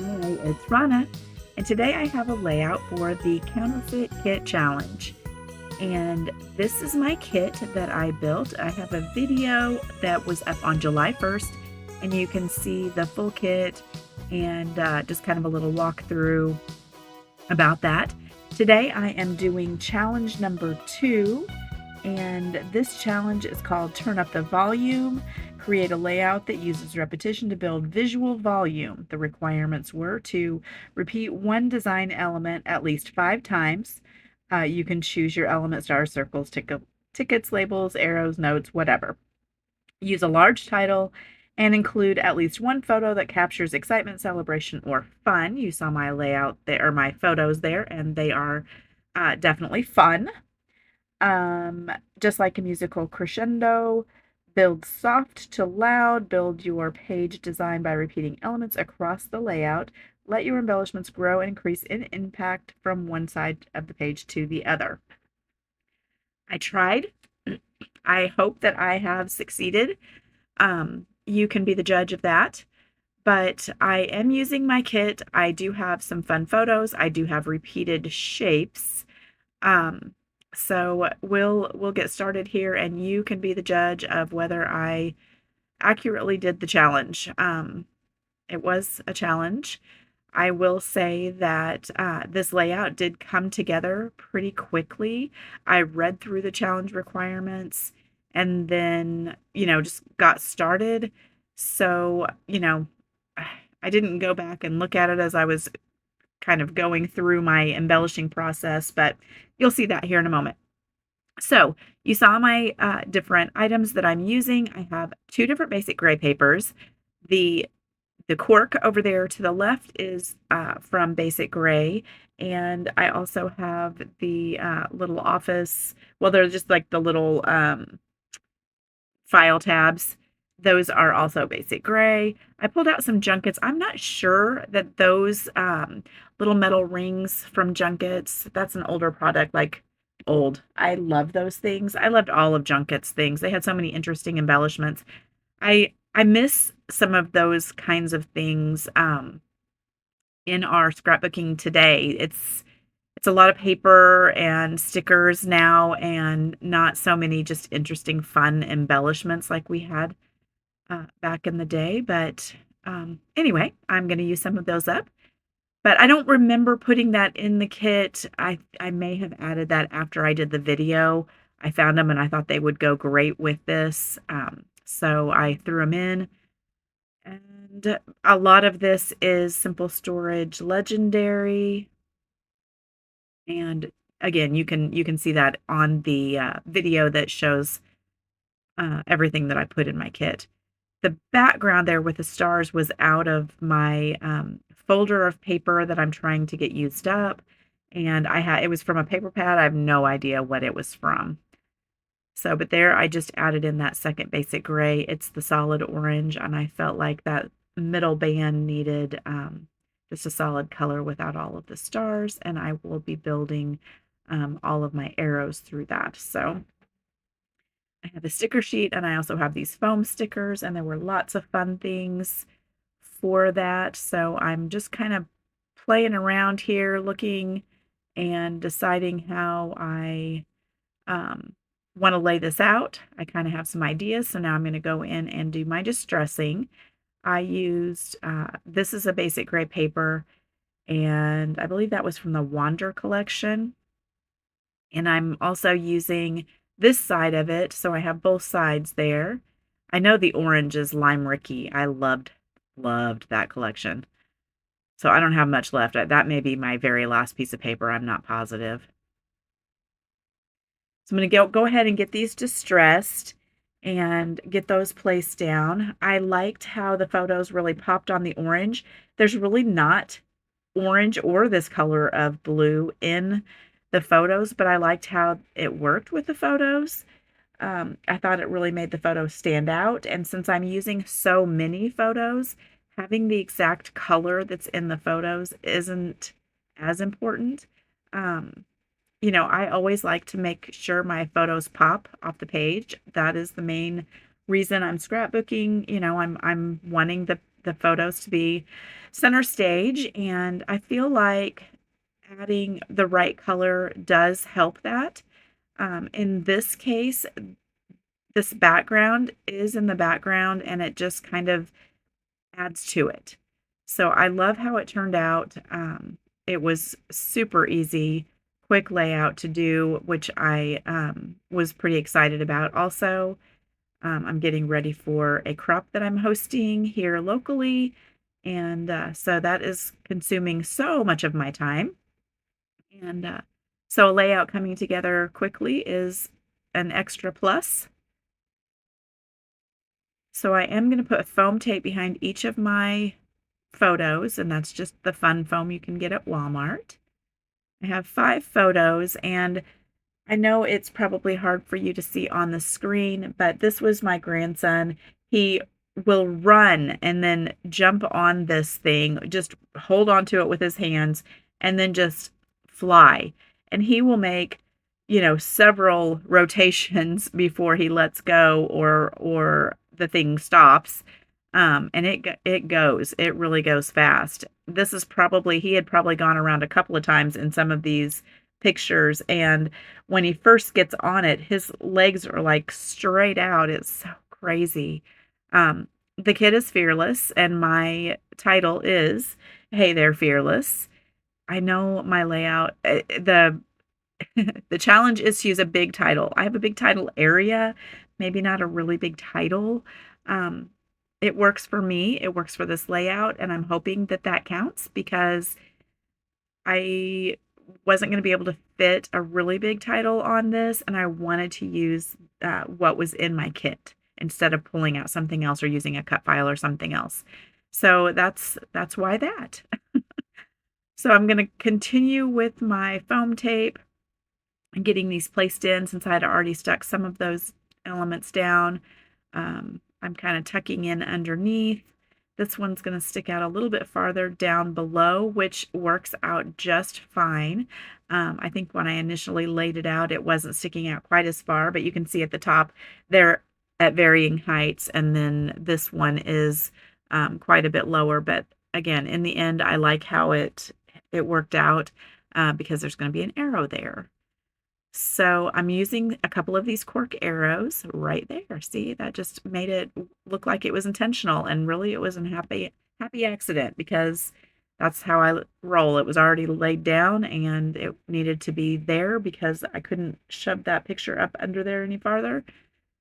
Hi, it's Rana, and today I have a layout for the Counterfeit Kit Challenge. And this is my kit that I built. I have a video that was up on July 1st, and you can see the full kit and just kind of a little walkthrough about that. Today I am doing challenge number 2, and this challenge is called Turn Up the Volume. Create a layout that uses repetition to build visual volume. The requirements were to repeat one design element at least 5 times. You can choose your element: stars, circles, tickets, labels, arrows, notes, whatever. Use a large title and include at least one photo that captures excitement, celebration, or fun. You saw my layout there, or my photos there, and they are definitely fun. Just like a musical crescendo, build soft to loud. Build your page design by repeating elements across the layout. Let your embellishments grow and increase in impact from one side of the page to the other. I tried. I hope that I have succeeded. You can be the judge of that. But I am using my kit. I do have some fun photos. I do have repeated shapes. Um, so we'll get started here, and you can be the judge of whether I accurately did the challenge. It was a challenge. I will say that this layout did come together pretty quickly. I read through the challenge requirements and then, just got started. So, I didn't go back and look at it as I was kind of going through my embellishing process, but you'll see that here in a moment. So you saw my different items that I'm using. I have 2 different basic gray papers. The cork over there to the left is from Basic Gray, and I also have the little office. Well, they're just like the little file tabs. Those are also Basic Gray. I pulled out some junkets. I'm not sure that those little metal rings from junkets, that's an older product, like old. I love those things. I loved all of Junket's things. They had so many interesting embellishments. I miss some of those kinds of things in our scrapbooking today. It's a lot of paper and stickers now, and not so many just interesting, fun embellishments like we had back in the day. But anyway, I'm going to use some of those up. But I don't remember putting that in the kit. I may have added that after I did the video. I found them and I thought they would go great with this. So I threw them in. And a lot of this is Simple Storage Legendary. And again, you can see that on the video that shows everything that I put in my kit. The background there with the stars was out of my folder of paper that I'm trying to get used up, and it was from a paper pad. I have no idea what it was from. So, but there I just added in that second Basic Gray. It's the solid orange, and I felt like that middle band needed just a solid color without all of the stars, and I will be building all of my arrows through that. So I have a sticker sheet, and I also have these foam stickers, and there were lots of fun things for that. So I'm just kind of playing around here, looking and deciding how I want to lay this out. I kind of have some ideas, so now I'm going to go in and do my distressing. I used, this is a Basic Gray paper, and I believe that was from the Wander collection. And I'm also using this side of it, so I have both sides there. I know the orange is Lime Ricky. I loved that collection. So I don't have much left. That may be my very last piece of paper. I'm not positive. So I'm going to go ahead and get these distressed and get those placed down. I liked how the photos really popped on the orange. There's really not orange or this color of blue in the photos, but I liked how it worked with the photos. I thought it really made the photos stand out. And since I'm using so many photos, having the exact color that's in the photos isn't as important. I always like to make sure my photos pop off the page. That is the main reason I'm scrapbooking. I'm wanting the the photos to be center stage, and I feel like adding the right color does help that. In this case, this background is in the background and it just kind of adds to it. So I love how it turned out. It was super easy, quick layout to do, which I was pretty excited about. Also, I'm getting ready for a crop that I'm hosting here locally. And so that is consuming so much of my time. And so a layout coming together quickly is an extra plus. So I am going to put foam tape behind each of my photos, and that's just the fun foam you can get at Walmart. I have 5 photos, and I know it's probably hard for you to see on the screen, but this was my grandson. He will run and then jump on this thing, just hold on to it with his hands, and then just fly. And he will make, several rotations before he lets go or the thing stops. And it goes. It really goes fast. This is probably he had probably gone around a couple of times in some of these pictures, and when he first gets on it, his legs are like straight out. It's so crazy. The kid is fearless, and my title is "Hey There, Fearless." I know my layout. The challenge is to use a big title. I have a big title area, maybe not a really big title. Um, it works for me. It works for this layout, and I'm hoping that that counts because I wasn't going to be able to fit a really big title on this, and I wanted to use what was in my kit instead of pulling out something else or using a cut file or something else. So that's why that. So I'm going to continue with my foam tape and getting these placed in since I had already stuck some of those elements down. I'm kind of tucking in underneath. This one's going to stick out a little bit farther down below, which works out just fine. I think when I initially laid it out, it wasn't sticking out quite as far, but you can see at the top they're at varying heights, and then this one is quite a bit lower. But again, in the end, I like how it worked out because there's going to be an arrow there. So I'm using a couple of these cork arrows right there. See, that just made it look like it was intentional, and really it was a happy accident because that's how I roll. It was already laid down and it needed to be there because I couldn't shove that picture up under there any farther.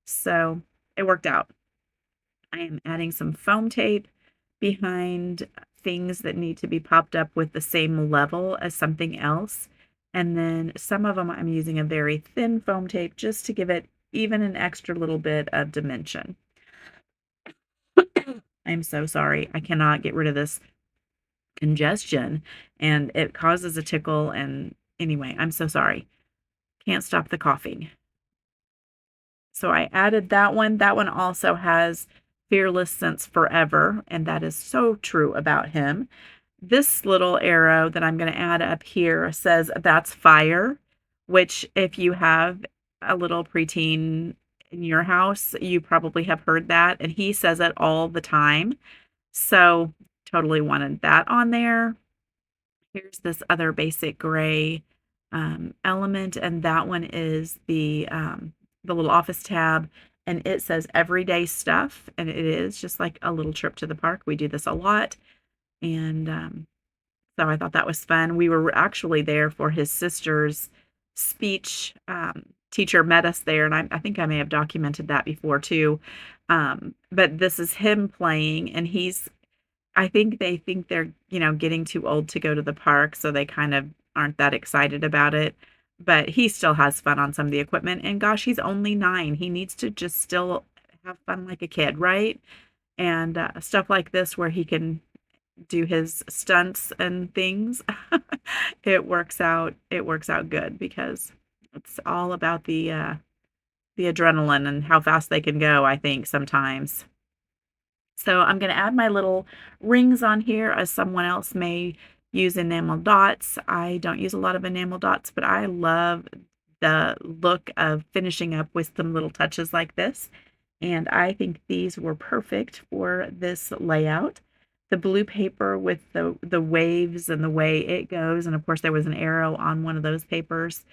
So it worked out. I am adding some foam tape behind things that need to be popped up with the same level as something else. And then some of them I'm using a very thin foam tape just to give it even an extra little bit of dimension. I'm so sorry. I cannot get rid of this congestion and it causes a tickle. And anyway, I'm so sorry. Can't stop the coughing. So I added that one. That one also has fearless since forever, and that is so true about him. This little arrow that I'm going to add up here says that's fire, which if you have a little preteen in your house, you probably have heard that, and he says it all the time. So totally wanted that on there. Here's this other basic gray element, and that one is the little office tab, and it says everyday stuff, and it is just like a little trip to the park. We do this a lot, and so I thought that was fun. We were actually there for his sister's speech. Teacher met us there, and I think I may have documented that before too. But this is him playing, and I think they think they're, getting too old to go to the park, so they kind of aren't that excited about it. But he still has fun on some of the equipment, and gosh, he's only 9. He needs to just still have fun like a kid, right? And stuff like this where he can do his stunts and things. It works out good because it's all about the adrenaline and how fast they can go, I think sometimes. So I'm going to add my little rings on here as someone else may use enamel dots. I don't use a lot of enamel dots, but I love the look of finishing up with some little touches like this. And I think these were perfect for this layout. the blue paper with the waves and the way it goes, and of course there was an arrow on one of those papers.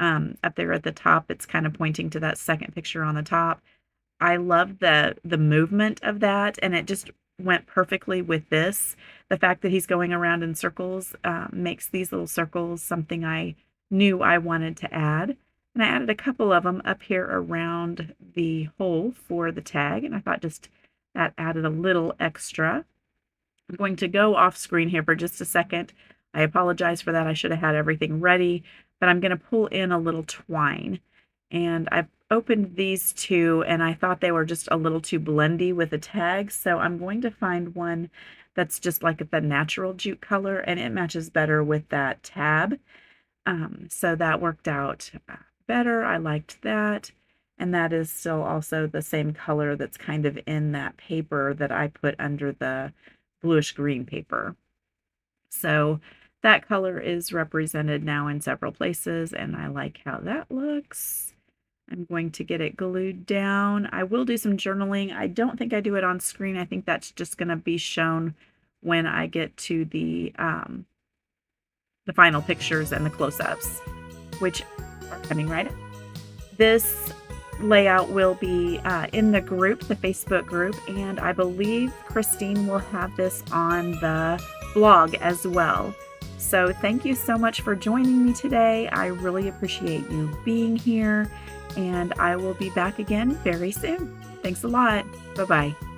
Up there at the top, it's kind of pointing to that second picture on the top. I love the movement of that, and it just went perfectly with this. The fact that he's going around in circles makes these little circles something I knew I wanted to add. And I added a couple of them up here around the hole for the tag, and I thought just that added a little extra. I'm going to go off screen here for just a second. I apologize for that. I should have had everything ready, but I'm going to pull in a little twine. And I've opened these two, and I thought they were just a little too blendy with the tags, so I'm going to find one that's just like the natural jute color, and it matches better with that tab. So that worked out better. I liked that. And that is still also the same color that's kind of in that paper that I put under the bluish green paper. So that color is represented now in several places, and I like how that looks. I'm going to get it glued down. I will do some journaling. I don't think I do it on screen. I think that's just going to be shown when I get to the final pictures and the close-ups, which are coming right up. This layout will be in the group, the Facebook group, and I believe Christine will have this on the blog as well. So thank you so much for joining me today. I really appreciate you being here, and I will be back again very soon. Thanks a lot. Bye-bye.